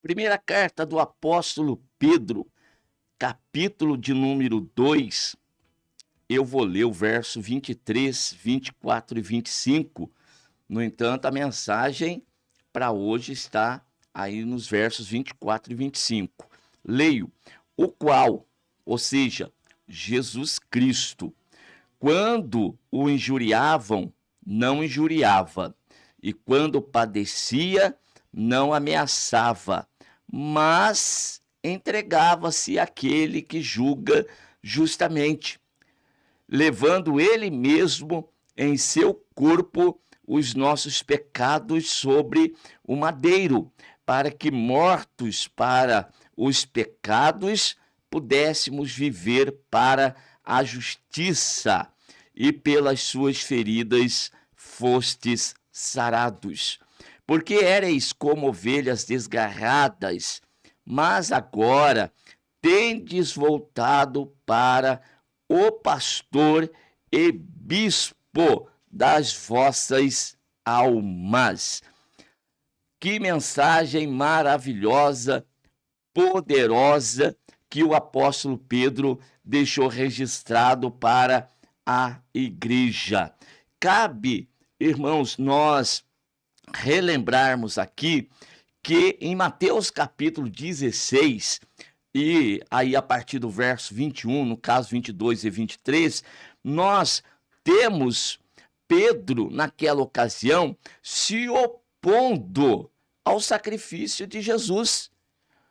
Primeira carta do apóstolo Pedro, capítulo de número 2, eu vou ler o verso 23, 24 e 25. No entanto, a mensagem para hoje está aí nos versos 24 e 25. Leio: o qual, ou seja, Jesus Cristo, quando o injuriavam, não injuriava, e quando padecia, não ameaçava, mas entregava-se àquele que julga justamente, levando ele mesmo em seu corpo os nossos pecados sobre o madeiro, para que, mortos para os pecados, pudéssemos viver para a justiça, e pelas suas feridas fostes sarados. Porque éreis como ovelhas desgarradas, mas agora tendes voltado para o pastor e bispo das vossas almas. Que mensagem maravilhosa, poderosa, que o apóstolo Pedro deixou registrado para a igreja. Cabe, irmãos, nós relembrarmos aqui que em Mateus capítulo 16, e aí a partir do verso 21, no caso 22 e 23, nós temos Pedro, naquela ocasião, se opondo ao sacrifício de Jesus.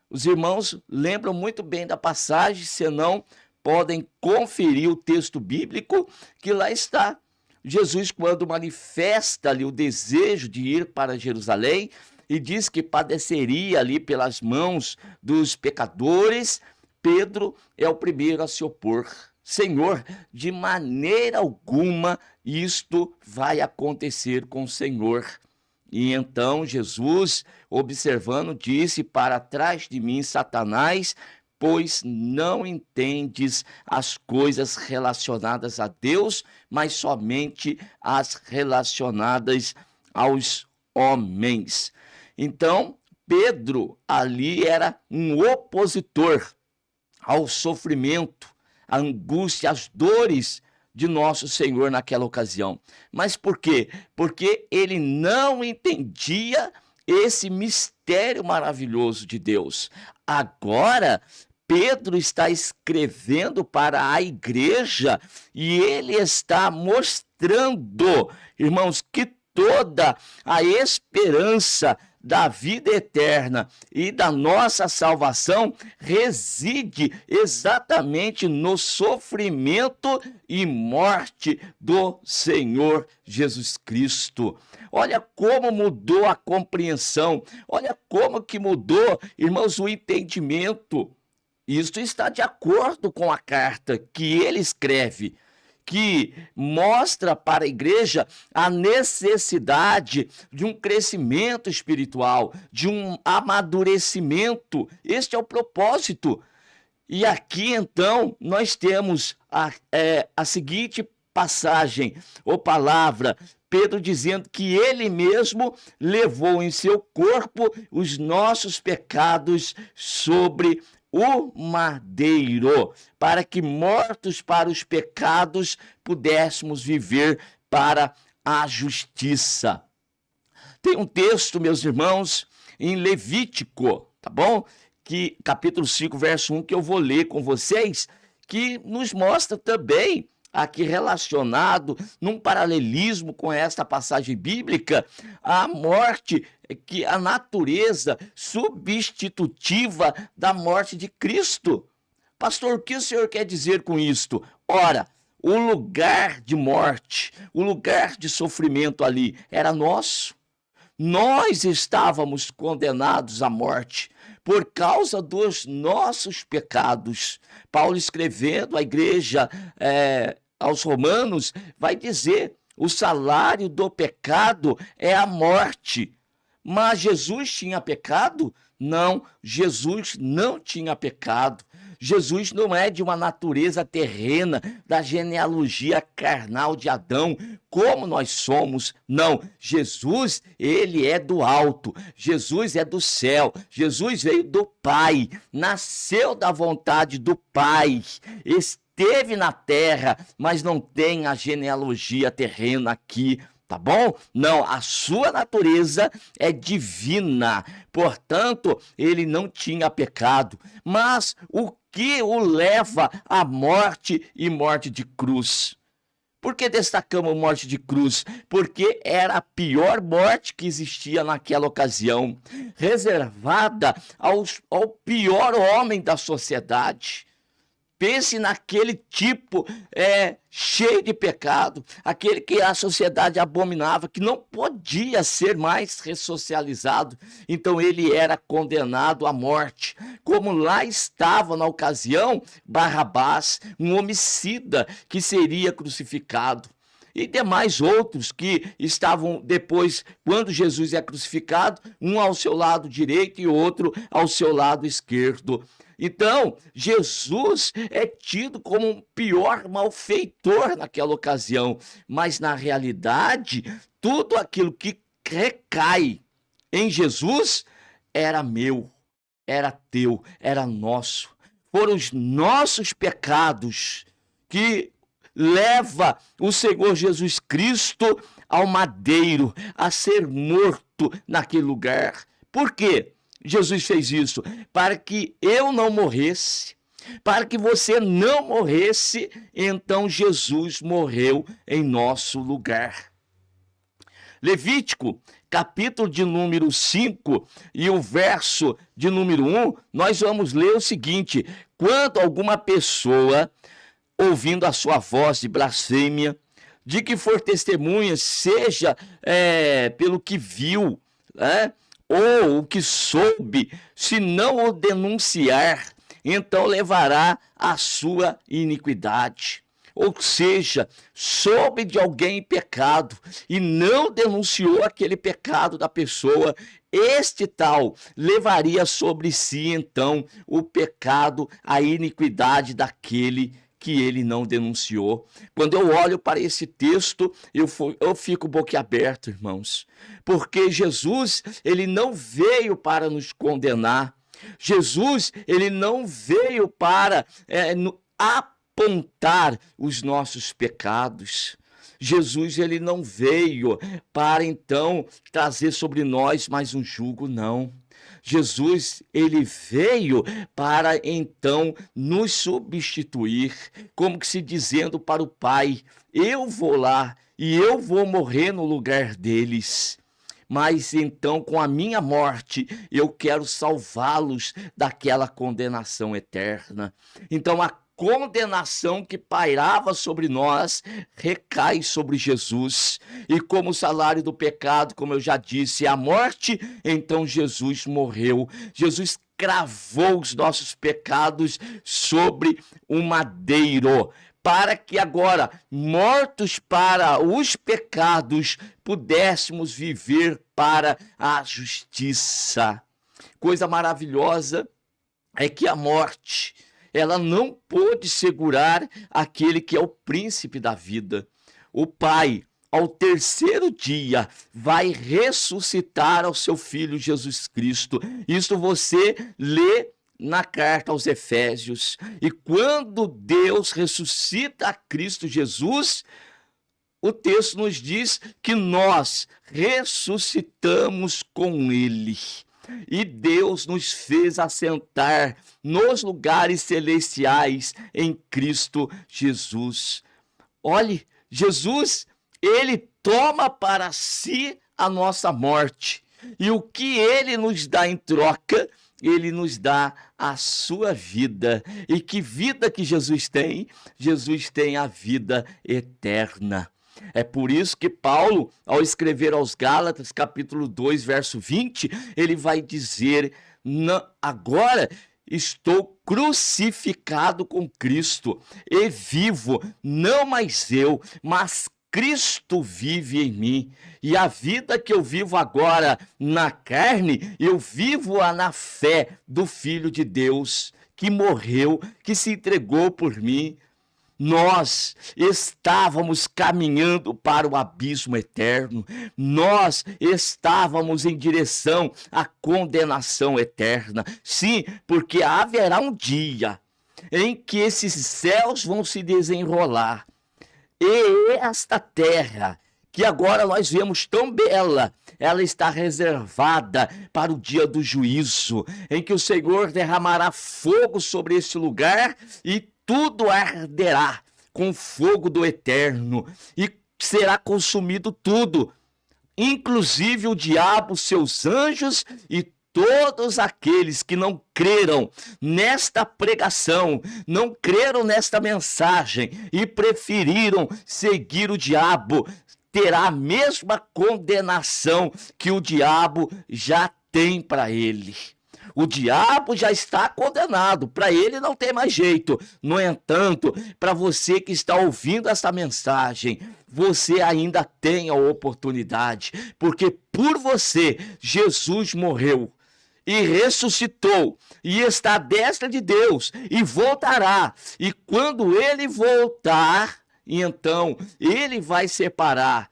Os irmãos lembram muito bem da passagem, senão podem conferir o texto bíblico que lá está. Jesus, quando manifesta ali o desejo de ir para Jerusalém e diz que padeceria ali pelas mãos dos pecadores, Pedro é o primeiro a se opor. Senhor, de maneira alguma isto vai acontecer com o Senhor. E então Jesus, observando, disse: para trás de mim, Satanás, pois não entendes as coisas relacionadas a Deus, mas somente as relacionadas aos homens. Então, Pedro ali era um opositor ao sofrimento, à angústia, às dores de nosso Senhor naquela ocasião. Mas por quê? Porque ele não entendia esse mistério maravilhoso de Deus. Agora, Pedro está escrevendo para a igreja e ele está mostrando, irmãos, que toda a esperança da vida eterna e da nossa salvação reside exatamente no sofrimento e morte do Senhor Jesus Cristo. Olha como mudou a compreensão, olha como que mudou, irmãos, o entendimento. Isto está de acordo com a carta que ele escreve, que mostra para a igreja a necessidade de um crescimento espiritual, de um amadurecimento. Este é o propósito. E aqui, então, nós temos a seguinte passagem, ou palavra, Pedro dizendo que ele mesmo levou em seu corpo os nossos pecados sobre o madeiro, para que, mortos para os pecados, pudéssemos viver para a justiça. Tem um texto, meus irmãos, em Levítico, tá bom? Que capítulo 5, verso 1, que eu vou ler com vocês, que nos mostra também, aqui relacionado, num paralelismo com esta passagem bíblica, a morte, que a natureza substitutiva da morte de Cristo. Pastor, o que o senhor quer dizer com isto? Ora, o lugar de morte, o lugar de sofrimento ali era nosso. Nós estávamos condenados à morte por causa dos nossos pecados. Paulo, escrevendo à igreja, aos Romanos, vai dizer: o salário do pecado é a morte. Mas Jesus tinha pecado? Não, Jesus não tinha pecado. Jesus não é de uma natureza terrena, da genealogia carnal de Adão, como nós somos. Não, Jesus, ele é do alto, Jesus é do céu, Jesus veio do Pai, nasceu da vontade do Pai, esteve na terra, mas não tem a genealogia terrena aqui, tá bom? Não, a sua natureza é divina, portanto, ele não tinha pecado. Mas o que o leva à morte e morte de cruz? Por que destacamos morte de cruz? Porque era a pior morte que existia naquela ocasião, reservada ao pior homem da sociedade. Pense naquele tipo cheio de pecado, aquele que a sociedade abominava, que não podia ser mais ressocializado. Então ele era condenado à morte. Como lá estava na ocasião Barrabás, um homicida que seria crucificado. E demais outros que estavam depois, quando Jesus é crucificado, um ao seu lado direito e outro ao seu lado esquerdo. Então, Jesus é tido como um pior malfeitor naquela ocasião, mas na realidade, tudo aquilo que recai em Jesus era meu, era teu, era nosso. Foram os nossos pecados que leva o Senhor Jesus Cristo ao madeiro, a ser morto naquele lugar. Por quê? Jesus fez isso para que eu não morresse, para que você não morresse, então Jesus morreu em nosso lugar. Levítico, capítulo de número 5 e o verso de número 1, nós vamos ler o seguinte: quando alguma pessoa, ouvindo a sua voz de blasfêmia, de que for testemunha, seja pelo que viu, ou o que soube, se não o denunciar, então levará a sua iniquidade. Ou seja, soube de alguém em pecado e não denunciou aquele pecado da pessoa, este tal levaria sobre si, então, o pecado, a iniquidade daquele que ele não denunciou. Quando eu olho para esse texto, eu fico boquiaberto, irmãos, porque Jesus, ele não veio para nos condenar. Jesus, ele não veio para apontar os nossos pecados. Jesus, ele não veio para então trazer sobre nós mais um jugo, não. Jesus, ele veio para então nos substituir, como que se dizendo para o Pai: eu vou lá e eu vou morrer no lugar deles. Mas então, com a minha morte, eu quero salvá-los daquela condenação eterna. Então, a condenação que pairava sobre nós recai sobre Jesus. E como o salário do pecado, como eu já disse, é a morte, então Jesus morreu. Jesus cravou os nossos pecados sobre um madeiro, para que agora, mortos para os pecados, pudéssemos viver para a justiça. Coisa maravilhosa é que a morte, ela não pôde segurar aquele que é o príncipe da vida. O Pai, ao terceiro dia, vai ressuscitar ao seu Filho Jesus Cristo. Isso você lê na carta aos Efésios. E quando Deus ressuscita a Cristo Jesus, o texto nos diz que nós ressuscitamos com Ele. E Deus nos fez assentar nos lugares celestiais em Cristo Jesus. Olhe, Jesus, ele toma para si a nossa morte. E o que ele nos dá em troca? Ele nos dá a sua vida. E que vida que Jesus tem? Jesus tem a vida eterna. É por isso que Paulo, ao escrever aos Gálatas, capítulo 2, verso 20, ele vai dizer: agora estou crucificado com Cristo e vivo, não mais eu, mas Cristo vive em mim. E a vida que eu vivo agora na carne, eu vivo-a na fé do Filho de Deus, que morreu, que se entregou por mim. Nós estávamos caminhando para o abismo eterno, nós estávamos em direção à condenação eterna. Sim, porque haverá um dia em que esses céus vão se desenrolar, e esta terra, que agora nós vemos tão bela, ela está reservada para o dia do juízo, em que o Senhor derramará fogo sobre esse lugar e tudo arderá com fogo do eterno e será consumido tudo, inclusive o diabo, seus anjos e todos aqueles que não creram nesta pregação, não creram nesta mensagem e preferiram seguir o diabo, terá a mesma condenação que o diabo já tem para ele. O diabo já está condenado, para ele não tem mais jeito. No entanto, para você que está ouvindo essa mensagem, você ainda tem a oportunidade, porque por você Jesus morreu e ressuscitou e está à destra de Deus e voltará. E quando ele voltar, então ele vai separar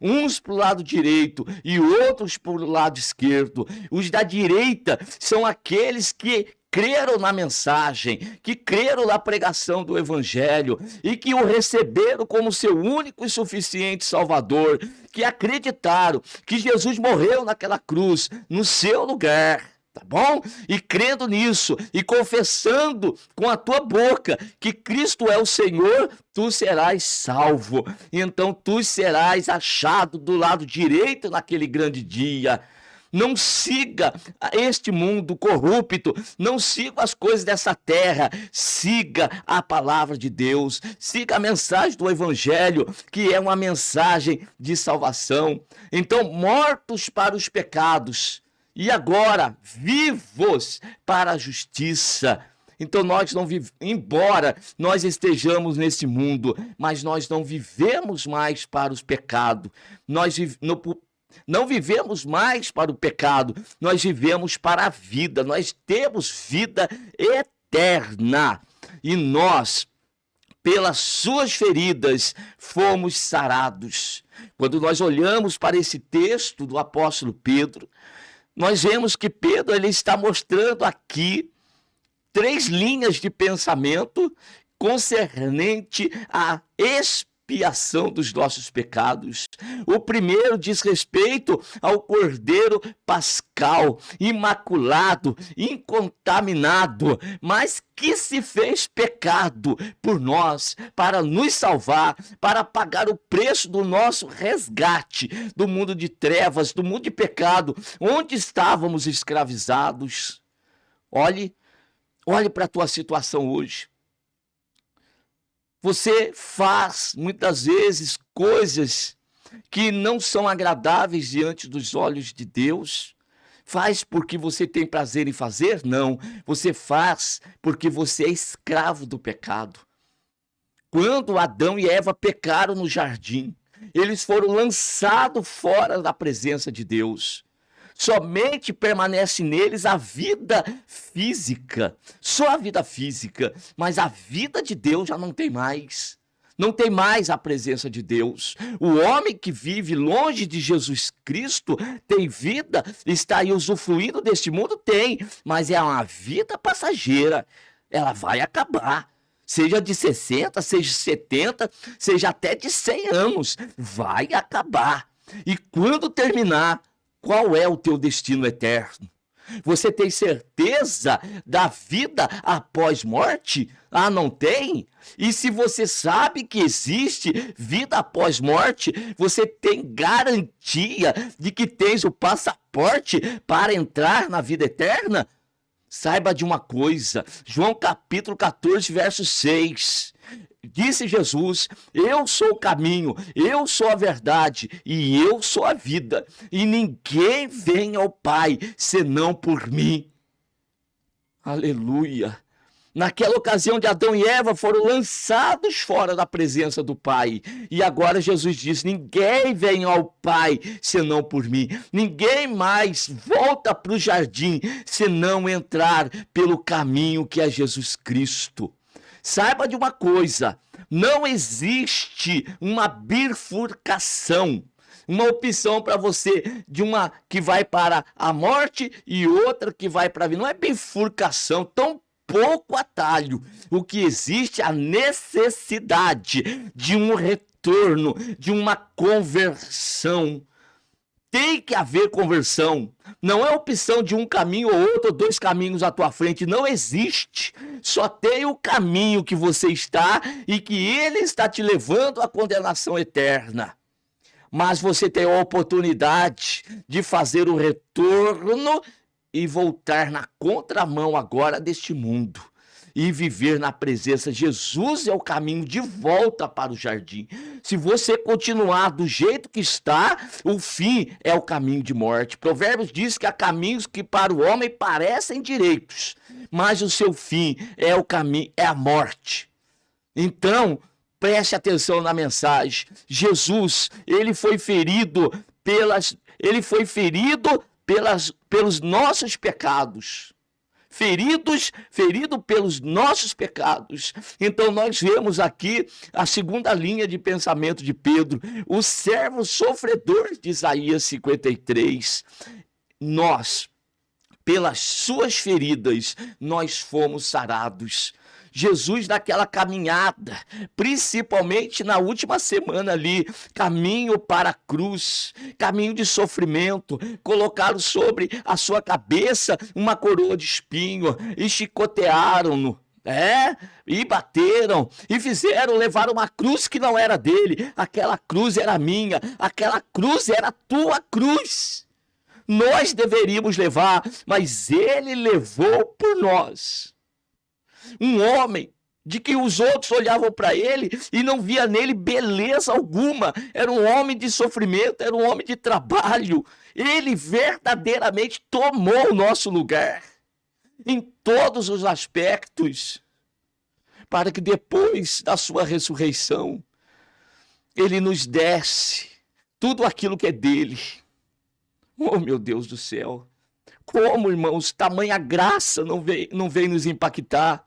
uns para o lado direito e outros para o lado esquerdo. Os da direita são aqueles que creram na mensagem, que creram na pregação do evangelho e que o receberam como seu único e suficiente Salvador, que acreditaram que Jesus morreu naquela cruz, no seu lugar. Tá bom? E crendo nisso e confessando com a tua boca que Cristo é o Senhor, tu serás salvo. Então tu serás achado do lado direito naquele grande dia. Não siga este mundo corrupto, não siga as coisas dessa terra, siga a palavra de Deus, siga a mensagem do Evangelho, que é uma mensagem de salvação. Então, mortos para os pecados, e agora vivos para a justiça. Então nós não embora nós estejamos nesse mundo, mas nós não vivemos mais para os pecados. Nós não vivemos mais para o pecado, nós vivemos para a vida. Nós temos vida eterna. E nós, pelas suas feridas, fomos sarados. Quando nós olhamos para esse texto do apóstolo Pedro, nós vemos que Pedro ele está mostrando aqui 3 linhas de pensamento concernente à expiação dos nossos pecados. O primeiro diz respeito ao Cordeiro Pascal, imaculado, incontaminado, mas que se fez pecado por nós, para nos salvar, para pagar o preço do nosso resgate do mundo de trevas, do mundo de pecado, onde estávamos escravizados. Olhe para a tua situação hoje. Você faz, muitas vezes, coisas que não são agradáveis diante dos olhos de Deus. Faz porque você tem prazer em fazer? Não. Você faz porque você é escravo do pecado. Quando Adão e Eva pecaram no jardim, eles foram lançados fora da presença de Deus. Somente permanece neles a vida física, só a vida física, mas a vida de Deus já não tem mais. Não tem mais a presença de Deus. O homem que vive longe de Jesus Cristo tem vida, está aí usufruindo deste mundo? Tem, mas é uma vida passageira, ela vai acabar. Seja de 60, seja de 70, seja até de 100 anos, vai acabar. E quando terminar, qual é o teu destino eterno? Você tem certeza da vida após morte? Ah, não tem? E se você sabe que existe vida após morte, você tem garantia de que tens o passaporte para entrar na vida eterna? Saiba de uma coisa, João capítulo 14, verso 6. Disse Jesus: eu sou o caminho, eu sou a verdade e eu sou a vida, e ninguém vem ao Pai senão por mim. Aleluia! Naquela ocasião de Adão e Eva foram lançados fora da presença do Pai. E agora Jesus diz: ninguém vem ao Pai senão por mim. Ninguém mais volta para o jardim senão entrar pelo caminho que é Jesus Cristo. Saiba de uma coisa: não existe uma bifurcação, uma opção para você, de uma que vai para a morte e outra que vai para a vida. Não é bifurcação, tão pouco atalho. O que existe é a necessidade de um retorno, de uma conversão. Tem que haver conversão. Não é opção de um caminho ou outro, ou dois caminhos à tua frente. Não existe. Só tem o caminho que você está e que ele está te levando à condenação eterna. Mas você tem a oportunidade de fazer o retorno e voltar na contramão agora deste mundo e viver na presença. Jesus é o caminho de volta para o jardim. Se você continuar do jeito que está, o fim é o caminho de morte. Provérbios diz que há caminhos que para o homem parecem direitos, mas o seu fim é o caminho, é a morte. Então, preste atenção na mensagem. Jesus, ele foi ferido pelos nossos pecados. Ferido pelos nossos pecados. Então nós vemos aqui a segunda linha de pensamento de Pedro, o servo sofredor de Isaías 53. Nós, pelas suas feridas, nós fomos sarados. Jesus, naquela caminhada, principalmente na última semana ali, caminho para a cruz, caminho de sofrimento, colocaram sobre a sua cabeça uma coroa de espinho e chicotearam-no. E bateram, e levaram uma cruz que não era dele. Aquela cruz era minha, aquela cruz era a tua cruz. Nós deveríamos levar, mas ele levou por nós. Um homem de que os outros olhavam para ele e não via nele beleza alguma. Era um homem de sofrimento, era um homem de trabalho. Ele verdadeiramente tomou o nosso lugar em todos os aspectos, para que depois da sua ressurreição ele nos desse tudo aquilo que é dele. Oh, meu Deus do céu! Como, irmãos, tamanha graça não vem nos impactar.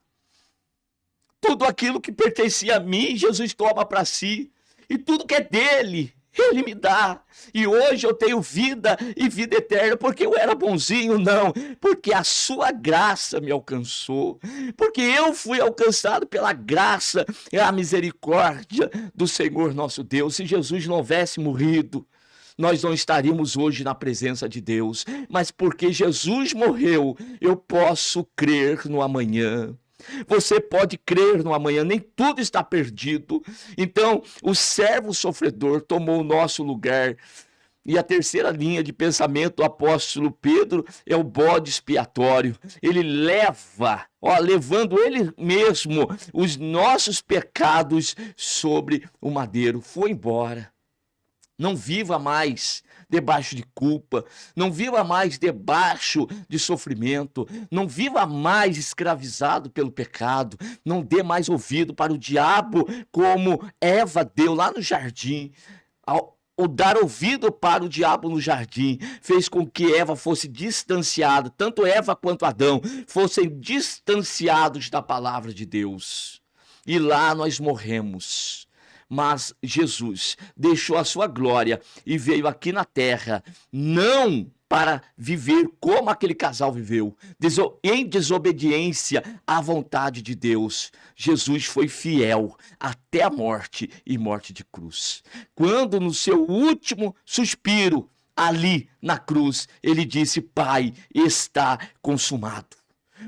Tudo aquilo que pertencia a mim, Jesus toma para si. E tudo que é dele, ele me dá. E hoje eu tenho vida e vida eterna, porque eu era bonzinho? Não, porque a sua graça me alcançou. Porque eu fui alcançado pela graça e a misericórdia do Senhor nosso Deus. Se Jesus não houvesse morrido, nós não estaríamos hoje na presença de Deus. Mas porque Jesus morreu, eu posso crer no amanhã. Você pode crer no amanhã, nem tudo está perdido. Então, o servo sofredor tomou o nosso lugar. E a terceira linha de pensamento do apóstolo Pedro é o bode expiatório. Ele levando ele mesmo os nossos pecados sobre o madeiro. Foi embora. Não viva mais debaixo de culpa, não viva mais debaixo de sofrimento, não viva mais escravizado pelo pecado, não dê mais ouvido para o diabo como Eva deu lá no jardim. O dar ouvido para o diabo no jardim fez com que Eva fosse distanciada, tanto Eva quanto Adão fossem distanciados da palavra de Deus. E lá nós morremos. Mas Jesus deixou a sua glória e veio aqui na terra, não para viver como aquele casal viveu, em desobediência à vontade de Deus. Jesus foi fiel até a morte e morte de cruz. Quando no seu último suspiro, ali na cruz, ele disse: Pai, está consumado.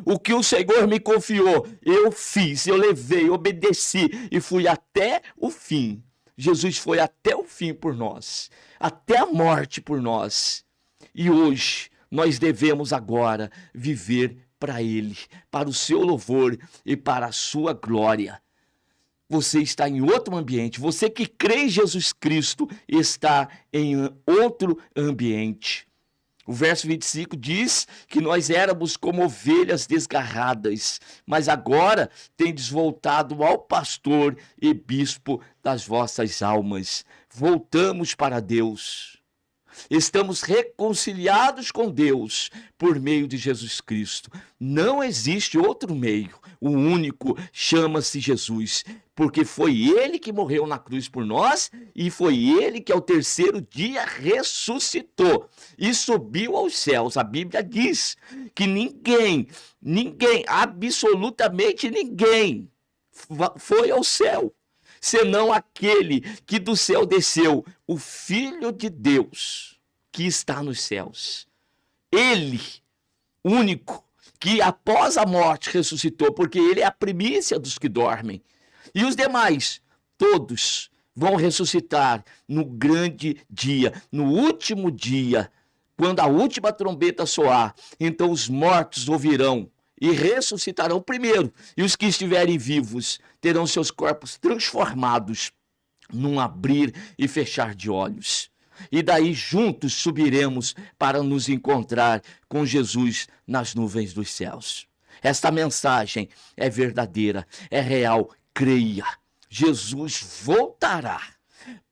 O que o Senhor me confiou, eu fiz, eu levei, obedeci e fui até o fim. Jesus foi até o fim por nós, até a morte por nós. E hoje nós devemos agora viver para Ele, para o seu louvor e para a sua glória. Você está em outro ambiente, você que crê em Jesus Cristo está em outro ambiente. O verso 25 diz que nós éramos como ovelhas desgarradas, mas agora tendes voltado ao pastor e bispo das vossas almas. Voltamos para Deus. Estamos reconciliados com Deus por meio de Jesus Cristo. Não existe outro meio. O único chama-se Jesus, porque foi Ele que morreu na cruz por nós e foi Ele que ao terceiro dia ressuscitou e subiu aos céus. A Bíblia diz que ninguém, absolutamente ninguém foi ao céu, senão aquele que do céu desceu, o Filho de Deus, que está nos céus. Ele, único, que após a morte ressuscitou, porque ele é a primícia dos que dormem. E os demais, todos, vão ressuscitar no grande dia, no último dia, quando a última trombeta soar. Então os mortos ouvirão e ressuscitarão primeiro, e os que estiverem vivos terão seus corpos transformados num abrir e fechar de olhos. E daí juntos subiremos para nos encontrar com Jesus nas nuvens dos céus. Esta mensagem é verdadeira, é real, creia. Jesus voltará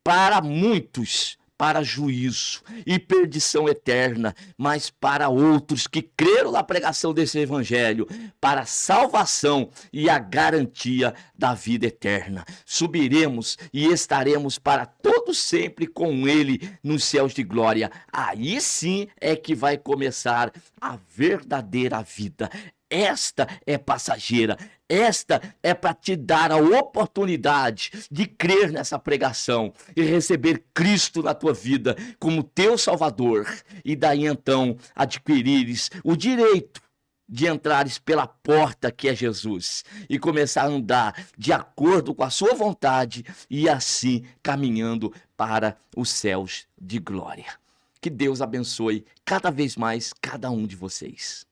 para muitos, para juízo e perdição eterna, mas para outros que creram na pregação desse evangelho, para salvação e a garantia da vida eterna. Subiremos e estaremos para todo sempre com ele nos céus de glória. Aí sim é que vai começar a verdadeira vida. Esta é passageira, esta é para te dar a oportunidade de crer nessa pregação e receber Cristo na tua vida como teu Salvador, e daí então adquirires o direito de entrares pela porta que é Jesus e começar a andar de acordo com a sua vontade e assim caminhando para os céus de glória. Que Deus abençoe cada vez mais cada um de vocês.